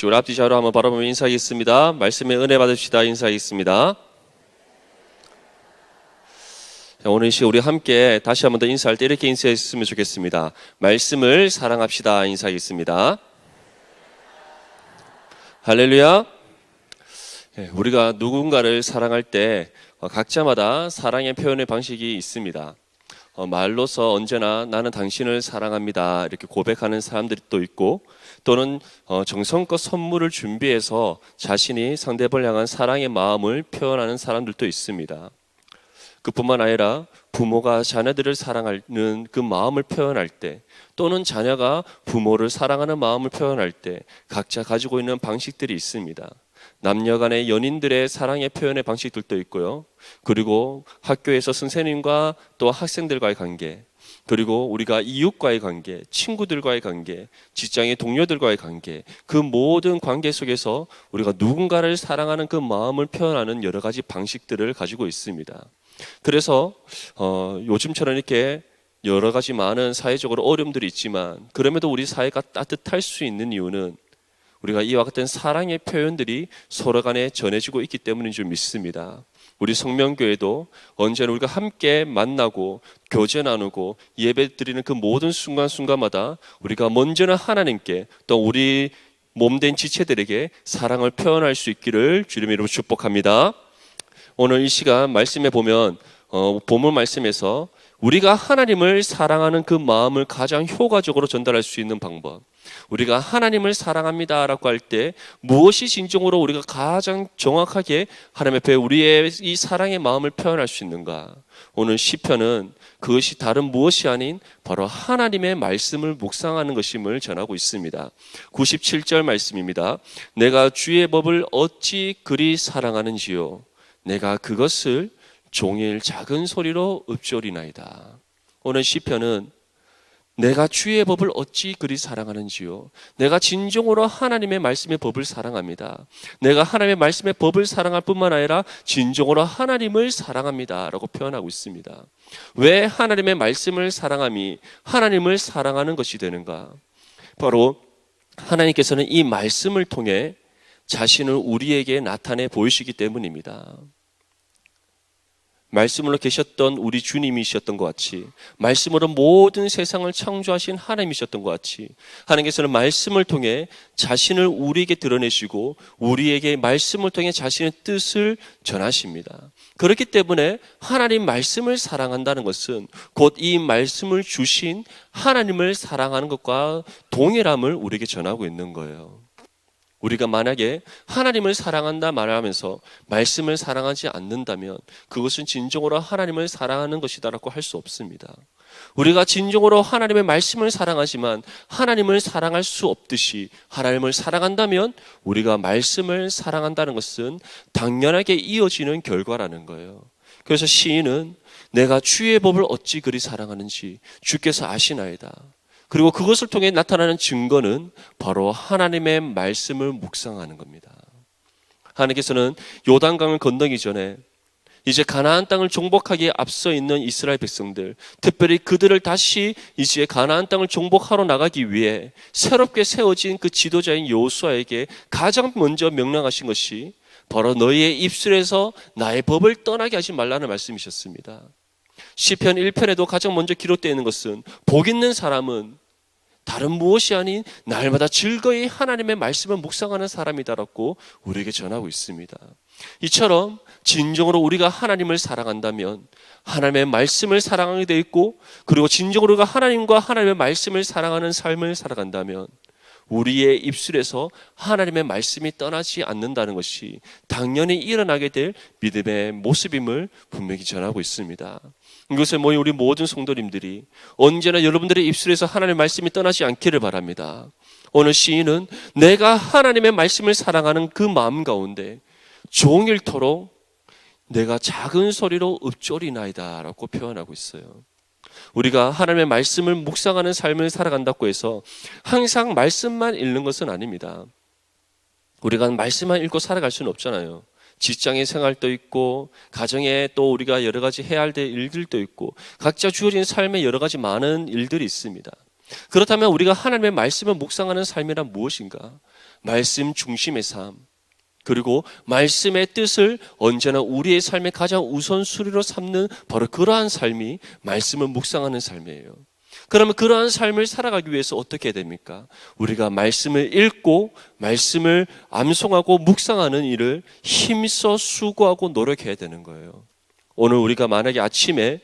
우리 앞뒤 좌우로 한번 바라보며 인사하겠습니다. 말씀의 은혜 받읍시다. 인사하겠습니다. 오늘 이 시간 우리 함께 다시 한번 더 인사할 때 이렇게 인사했으면 좋겠습니다. 말씀을 사랑합시다. 인사하겠습니다. 할렐루야. 우리가 누군가를 사랑할 때 각자마다 사랑의 표현의 방식이 있습니다. 말로서 언제나 나는 당신을 사랑합니다 이렇게 고백하는 사람들이 또 있고, 또는 정성껏 선물을 준비해서 자신이 상대방을 향한 사랑의 마음을 표현하는 사람들도 있습니다. 그뿐만 아니라 부모가 자녀들을 사랑하는 그 마음을 표현할 때, 또는 자녀가 부모를 사랑하는 마음을 표현할 때 각자 가지고 있는 방식들이 있습니다. 남녀 간의 연인들의 사랑의 표현의 방식들도 있고요. 그리고 학교에서 선생님과 또 학생들과의 관계, 그리고 우리가 이웃과의 관계, 친구들과의 관계, 직장의 동료들과의 관계, 그 모든 관계 속에서 우리가 누군가를 사랑하는 그 마음을 표현하는 여러 가지 방식들을 가지고 있습니다. 그래서 요즘처럼 이렇게 여러 가지 많은 사회적으로 어려움들이 있지만, 그럼에도 우리 사회가 따뜻할 수 있는 이유는 우리가 이와 같은 사랑의 표현들이 서로 간에 전해지고 있기 때문인 줄 믿습니다. 우리 성명교회도 언제나 우리가 함께 만나고 교제 나누고 예배 드리는 그 모든 순간순간마다 우리가 먼저는 하나님께, 또 우리 몸된 지체들에게 사랑을 표현할 수 있기를 주님의 이름으로 축복합니다. 오늘 이 시간 말씀에 보면 본문 말씀에서 우리가 하나님을 사랑하는 그 마음을 가장 효과적으로 전달할 수 있는 방법, 우리가 하나님을 사랑합니다라고 할 때 무엇이 진정으로 우리가 가장 정확하게 하나님 앞에 우리의 이 사랑의 마음을 표현할 수 있는가? 오늘 시편은 그것이 다른 무엇이 아닌 바로 하나님의 말씀을 묵상하는 것임을 전하고 있습니다. 97절 말씀입니다. 내가 주의 법을 어찌 그리 사랑하는지요, 내가 그것을 종일 작은 소리로 읊조리나이다. 오늘 시편은 내가 주의 법을 어찌 그리 사랑하는지요, 내가 진정으로 하나님의 말씀의 법을 사랑합니다. 내가 하나님의 말씀의 법을 사랑할 뿐만 아니라 진정으로 하나님을 사랑합니다 라고 표현하고 있습니다. 왜 하나님의 말씀을 사랑함이 하나님을 사랑하는 것이 되는가? 바로 하나님께서는 이 말씀을 통해 자신을 우리에게 나타내 보이시기 때문입니다. 말씀으로 계셨던 우리 주님이셨던 것 같이, 말씀으로 모든 세상을 창조하신 하나님이셨던 것 같이, 하나님께서는 말씀을 통해 자신을 우리에게 드러내시고 우리에게 말씀을 통해 자신의 뜻을 전하십니다. 그렇기 때문에 하나님 말씀을 사랑한다는 것은 곧 이 말씀을 주신 하나님을 사랑하는 것과 동일함을 우리에게 전하고 있는 거예요. 우리가 만약에 하나님을 사랑한다 말하면서 말씀을 사랑하지 않는다면 그것은 진정으로 하나님을 사랑하는 것이다라고 할 수 없습니다. 우리가 진정으로 하나님의 말씀을 사랑하지만 하나님을 사랑할 수 없듯이 하나님을 사랑한다면 우리가 말씀을 사랑한다는 것은 당연하게 이어지는 결과라는 거예요. 그래서 시인은 내가 주의 법을 어찌 그리 사랑하는지 주께서 아시나이다. 그리고 그것을 통해 나타나는 증거는 바로 하나님의 말씀을 묵상하는 겁니다. 하나님께서는 요단강을 건너기 전에 이제 가나안 땅을 정복하기에 앞서 있는 이스라엘 백성들, 특별히 그들을 다시 이제 가나안 땅을 정복하러 나가기 위해 새롭게 세워진 그 지도자인 여호수아에게 가장 먼저 명령하신 것이 바로 너희의 입술에서 나의 법을 떠나게 하지 말라는 말씀이셨습니다. 시편 1편에도 가장 먼저 기록되어 있는 것은 복 있는 사람은 다른 무엇이 아닌 날마다 즐거이 하나님의 말씀을 묵상하는 사람이다라고 우리에게 전하고 있습니다. 이처럼 진정으로 우리가 하나님을 사랑한다면 하나님의 말씀을 사랑하게 되어 있고, 그리고 진정으로 우리가 하나님과 하나님의 말씀을 사랑하는 삶을 살아간다면 우리의 입술에서 하나님의 말씀이 떠나지 않는다는 것이 당연히 일어나게 될 믿음의 모습임을 분명히 전하고 있습니다. 이것을 모인 우리 모든 성도님들이 언제나 여러분들의 입술에서 하나님의 말씀이 떠나지 않기를 바랍니다. 오늘 시인은 내가 하나님의 말씀을 사랑하는 그 마음 가운데 종일토록 내가 작은 소리로 읊조리나이다 라고 표현하고 있어요. 우리가 하나님의 말씀을 묵상하는 삶을 살아간다고 해서 항상 말씀만 읽는 것은 아닙니다. 우리가 말씀만 읽고 살아갈 수는 없잖아요. 직장의 생활도 있고, 가정에 또 우리가 여러 가지 해야 할 일들도 있고, 각자 주어진 삶에 여러 가지 많은 일들이 있습니다. 그렇다면 우리가 하나님의 말씀을 묵상하는 삶이란 무엇인가? 말씀 중심의 삶, 그리고 말씀의 뜻을 언제나 우리의 삶의 가장 우선순위로 삼는 바로 그러한 삶이 말씀을 묵상하는 삶이에요. 그러면 그러한 삶을 살아가기 위해서 어떻게 해야 됩니까? 우리가 말씀을 읽고 말씀을 암송하고 묵상하는 일을 힘써 수고하고 노력해야 되는 거예요. 오늘 우리가 만약에 아침에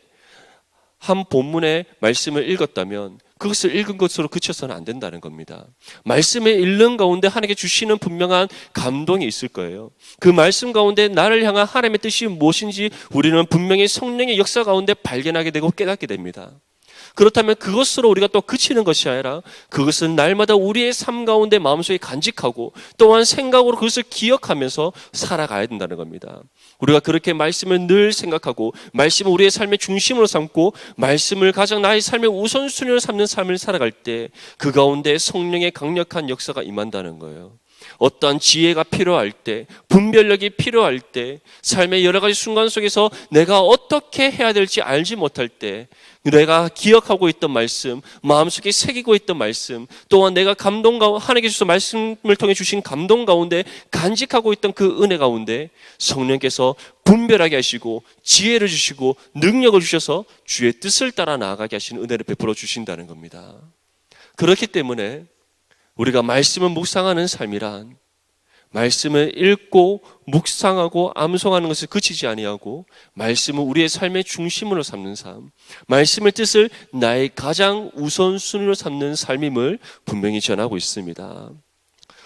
한 본문의 말씀을 읽었다면 그것을 읽은 것으로 그쳐서는 안 된다는 겁니다. 말씀을 읽는 가운데 하나님께 주시는 분명한 감동이 있을 거예요. 그 말씀 가운데 나를 향한 하나님의 뜻이 무엇인지 우리는 분명히 성령의 역사 가운데 발견하게 되고 깨닫게 됩니다. 그렇다면 그것으로 우리가 또 그치는 것이 아니라 그것은 날마다 우리의 삶 가운데 마음속에 간직하고 또한 생각으로 그것을 기억하면서 살아가야 된다는 겁니다. 우리가 그렇게 말씀을 늘 생각하고 말씀을 우리의 삶의 중심으로 삼고 말씀을 가장 나의 삶의 우선순위로 삼는 삶을 살아갈 때 그 가운데 성령의 강력한 역사가 임한다는 거예요. 어떠한 지혜가 필요할 때, 분별력이 필요할 때, 삶의 여러 가지 순간 속에서 내가 어떻게 해야 될지 알지 못할 때 내가 기억하고 있던 말씀, 마음속에 새기고 있던 말씀, 또한 내가 하나님께서 말씀을 통해 주신 감동 가운데 간직하고 있던 그 은혜 가운데 성령께서 분별하게 하시고 지혜를 주시고 능력을 주셔서 주의 뜻을 따라 나아가게 하시는 은혜를 베풀어 주신다는 겁니다. 그렇기 때문에 우리가 말씀을 묵상하는 삶이란 말씀을 읽고 묵상하고 암송하는 것을 그치지 아니하고 말씀을 우리의 삶의 중심으로 삼는 삶, 말씀의 뜻을 나의 가장 우선순위로 삼는 삶임을 분명히 전하고 있습니다.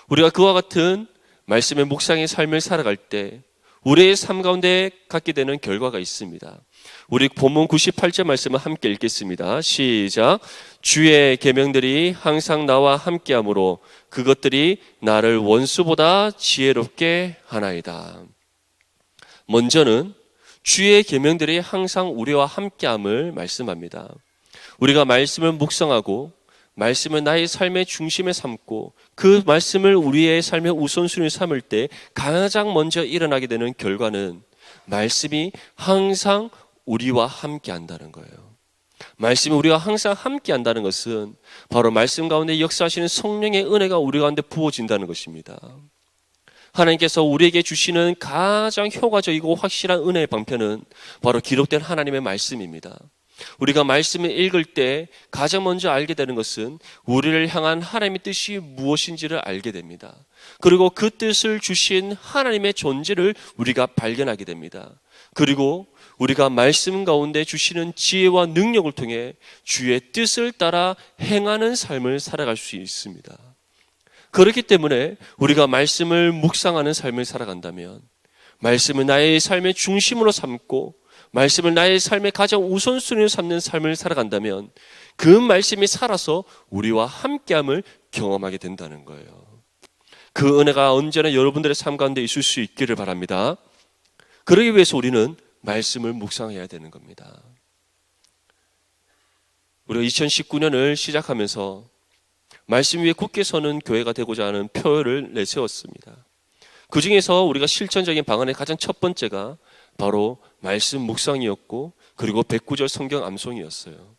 우리가 그와 같은 말씀의 묵상의 삶을 살아갈 때 우리의 삶 가운데 갖게 되는 결과가 있습니다. 우리 본문 98절 말씀을 함께 읽겠습니다. 시작. 주의 계명들이 항상 나와 함께하므로 그것들이 나를 원수보다 지혜롭게 하나이다. 먼저는 주의 계명들이 항상 우리와 함께함을 말씀합니다. 우리가 말씀을 묵상하고 말씀을 나의 삶의 중심에 삼고 그 말씀을 우리의 삶의 우선순위에 삼을 때 가장 먼저 일어나게 되는 결과는 말씀이 항상 우리와 함께 한다는 거예요. 말씀이 우리와 항상 함께 한다는 것은 바로 말씀 가운데 역사하시는 성령의 은혜가 우리 가운데 부어진다는 것입니다. 하나님께서 우리에게 주시는 가장 효과적이고 확실한 은혜의 방편은 바로 기록된 하나님의 말씀입니다. 우리가 말씀을 읽을 때 가장 먼저 알게 되는 것은 우리를 향한 하나님의 뜻이 무엇인지를 알게 됩니다. 그리고 그 뜻을 주신 하나님의 존재를 우리가 발견하게 됩니다. 그리고 우리가 말씀 가운데 주시는 지혜와 능력을 통해 주의 뜻을 따라 행하는 삶을 살아갈 수 있습니다. 그렇기 때문에 우리가 말씀을 묵상하는 삶을 살아간다면 말씀을 나의 삶의 중심으로 삼고 말씀을 나의 삶의 가장 우선순위로 삼는 삶을 살아간다면 그 말씀이 살아서 우리와 함께함을 경험하게 된다는 거예요. 그 은혜가 언제나 여러분들의 삶 가운데 있을 수 있기를 바랍니다. 그러기 위해서 우리는 말씀을 묵상해야 되는 겁니다. 우리가 2019년을 시작하면서 말씀 위에 굳게 서는 교회가 되고자 하는 표를 내세웠습니다. 그 중에서 우리가 실천적인 방안의 가장 첫 번째가 바로 말씀 묵상이었고 그리고 109절 성경 암송이었어요.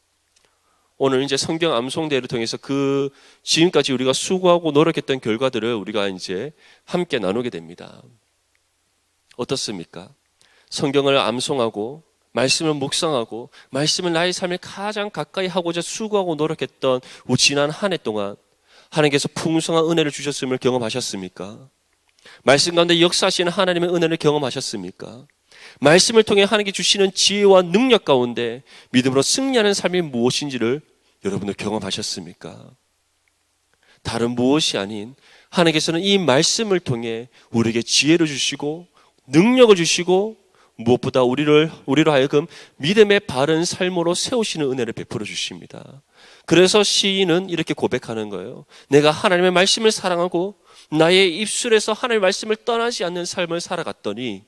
오늘 이제 성경 암송대회를 통해서 그 지금까지 우리가 수고하고 노력했던 결과들을 우리가 이제 함께 나누게 됩니다. 어떻습니까? 성경을 암송하고 말씀을 묵상하고 말씀을 나의 삶에 가장 가까이 하고자 수고하고 노력했던 지난 한 해 동안 하나님께서 풍성한 은혜를 주셨음을 경험하셨습니까? 말씀 가운데 역사하시는 하나님의 은혜를 경험하셨습니까? 말씀을 통해 하나님께 주시는 지혜와 능력 가운데 믿음으로 승리하는 삶이 무엇인지를 여러분들 경험하셨습니까? 다른 무엇이 아닌 하나님께서는 이 말씀을 통해 우리에게 지혜를 주시고 능력을 주시고 무엇보다 우리로 하여금 믿음의 바른 삶으로 세우시는 은혜를 베풀어 주십니다. 그래서 시인은 이렇게 고백하는 거예요. 내가 하나님의 말씀을 사랑하고 나의 입술에서 하나님의 말씀을 떠나지 않는 삶을 살아갔더니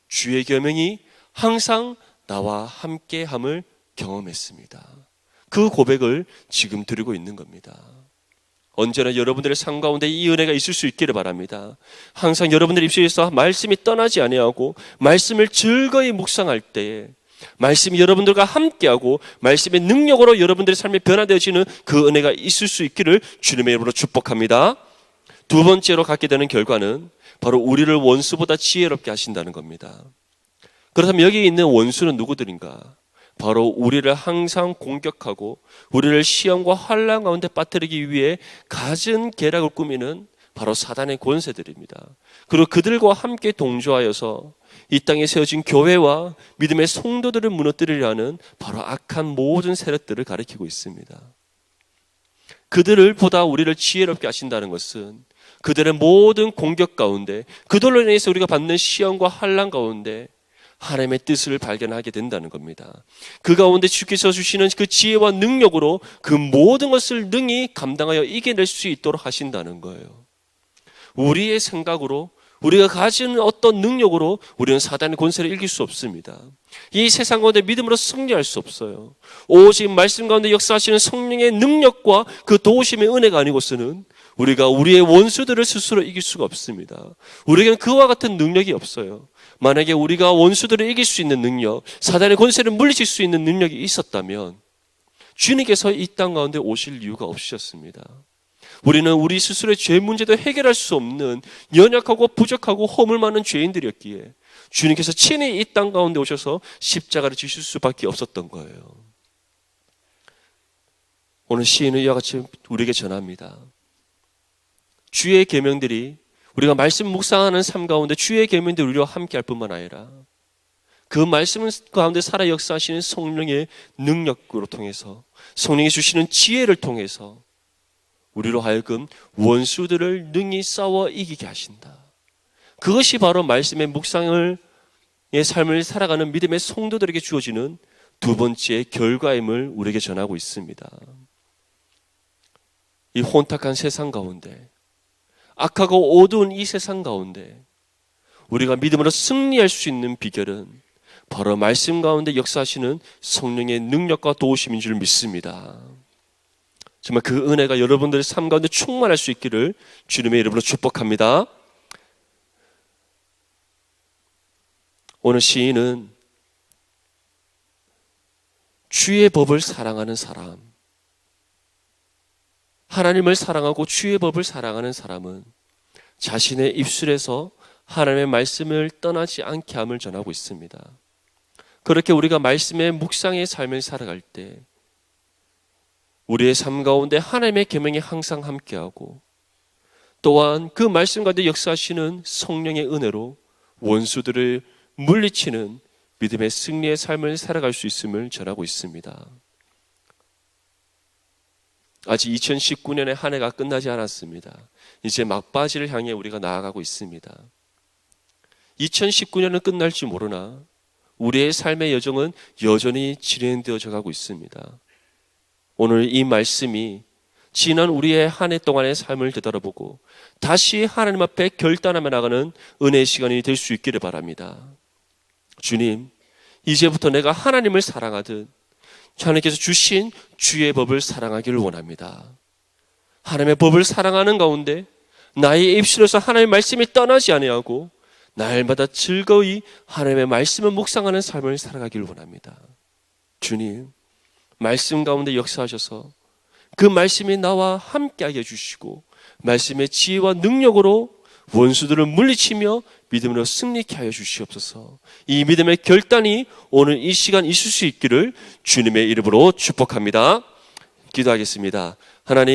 주의 계명이 항상 나와 함께함을 경험했습니다. 그 고백을 지금 드리고 있는 겁니다. 언제나 여러분들의 삶 가운데 이 은혜가 있을 수 있기를 바랍니다. 항상 여러분들 입술에서 말씀이 떠나지 아니하고 말씀을 즐거이 묵상할 때에 말씀이 여러분들과 함께하고 말씀의 능력으로 여러분들의 삶이 변화되어지는 그 은혜가 있을 수 있기를 주님의 이름으로 축복합니다. 두 번째로 갖게 되는 결과는 바로 우리를 원수보다 지혜롭게 하신다는 겁니다. 그렇다면 여기 있는 원수는 누구들인가? 바로 우리를 항상 공격하고 우리를 시험과 환난 가운데 빠뜨리기 위해 갖은 계략을 꾸미는 바로 사단의 권세들입니다. 그리고 그들과 함께 동조하여서 이 땅에 세워진 교회와 믿음의 성도들을 무너뜨리려 하는 바로 악한 모든 세력들을 가리키고 있습니다. 그들을 보다 우리를 지혜롭게 하신다는 것은 그들의 모든 공격 가운데, 그들로 인해서 우리가 받는 시험과 환난 가운데 하나님의 뜻을 발견하게 된다는 겁니다. 그 가운데 주께서 주시는 그 지혜와 능력으로 그 모든 것을 능히 감당하여 이겨낼 수 있도록 하신다는 거예요. 우리의 생각으로, 우리가 가진 어떤 능력으로 우리는 사단의 권세를 이길 수 없습니다. 이 세상 가운데 믿음으로 승리할 수 없어요. 오직 말씀 가운데 역사하시는 성령의 능력과 그 도우심의 은혜가 아니고서는 우리가 우리의 원수들을 스스로 이길 수가 없습니다. 우리에게는 그와 같은 능력이 없어요. 만약에 우리가 원수들을 이길 수 있는 능력, 사단의 권세를 물리칠 수 있는 능력이 있었다면 주님께서 이 땅 가운데 오실 이유가 없으셨습니다. 우리는 우리 스스로의 죄 문제도 해결할 수 없는 연약하고 부족하고 허물 많은 죄인들이었기에 주님께서 친히 이 땅 가운데 오셔서 십자가를 지실 수밖에 없었던 거예요. 오늘 시인은 이와 같이 우리에게 전합니다. 주의 계명들이, 우리가 말씀 묵상하는 삶 가운데 주의 계명들이 우리와 함께 할 뿐만 아니라 그 말씀 가운데 살아 역사하시는 성령의 능력으로 통해서, 성령이 주시는 지혜를 통해서 우리로 하여금 원수들을 능히 싸워 이기게 하신다. 그것이 바로 말씀의 묵상의 삶을 살아가는 믿음의 성도들에게 주어지는 두 번째 결과임을 우리에게 전하고 있습니다. 이 혼탁한 세상 가운데, 악하고 어두운 이 세상 가운데 우리가 믿음으로 승리할 수 있는 비결은 바로 말씀 가운데 역사하시는 성령의 능력과 도우심인 줄 믿습니다. 정말 그 은혜가 여러분들의 삶 가운데 충만할 수 있기를 주님의 이름으로 축복합니다. 오늘 시인은 주의 법을 사랑하는 사람, 하나님을 사랑하고 주의 법을 사랑하는 사람은 자신의 입술에서 하나님의 말씀을 떠나지 않게 함을 전하고 있습니다. 그렇게 우리가 말씀의 묵상의 삶을 살아갈 때 우리의 삶 가운데 하나님의 계명이 항상 함께하고, 또한 그 말씀 가운데 역사하시는 성령의 은혜로 원수들을 물리치는 믿음의 승리의 삶을 살아갈 수 있음을 전하고 있습니다. 아직 2019년의 한 해가 끝나지 않았습니다. 이제 막바지를 향해 우리가 나아가고 있습니다. 2019년은 끝날지 모르나 우리의 삶의 여정은 여전히 진행되어져 가고 있습니다. 오늘 이 말씀이 지난 우리의 한 해 동안의 삶을 되돌아보고 다시 하나님 앞에 결단하며 나가는 은혜의 시간이 될 수 있기를 바랍니다. 주님, 이제부터 내가 하나님을 사랑하듯 하나님께서 주신 주의 법을 사랑하기를 원합니다. 하나님의 법을 사랑하는 가운데 나의 입술에서 하나님의 말씀이 떠나지 아니하고 날마다 즐거이 하나님의 말씀을 묵상하는 삶을 살아가기를 원합니다. 주님, 말씀 가운데 역사하셔서 그 말씀이 나와 함께하게 해주시고 말씀의 지혜와 능력으로 원수들을 물리치며 믿음으로 승리케 하여 주시옵소서. 이 믿음의 결단이 오늘 이 시간 있을 수 있기를 주님의 이름으로 축복합니다. 기도하겠습니다. 하나님,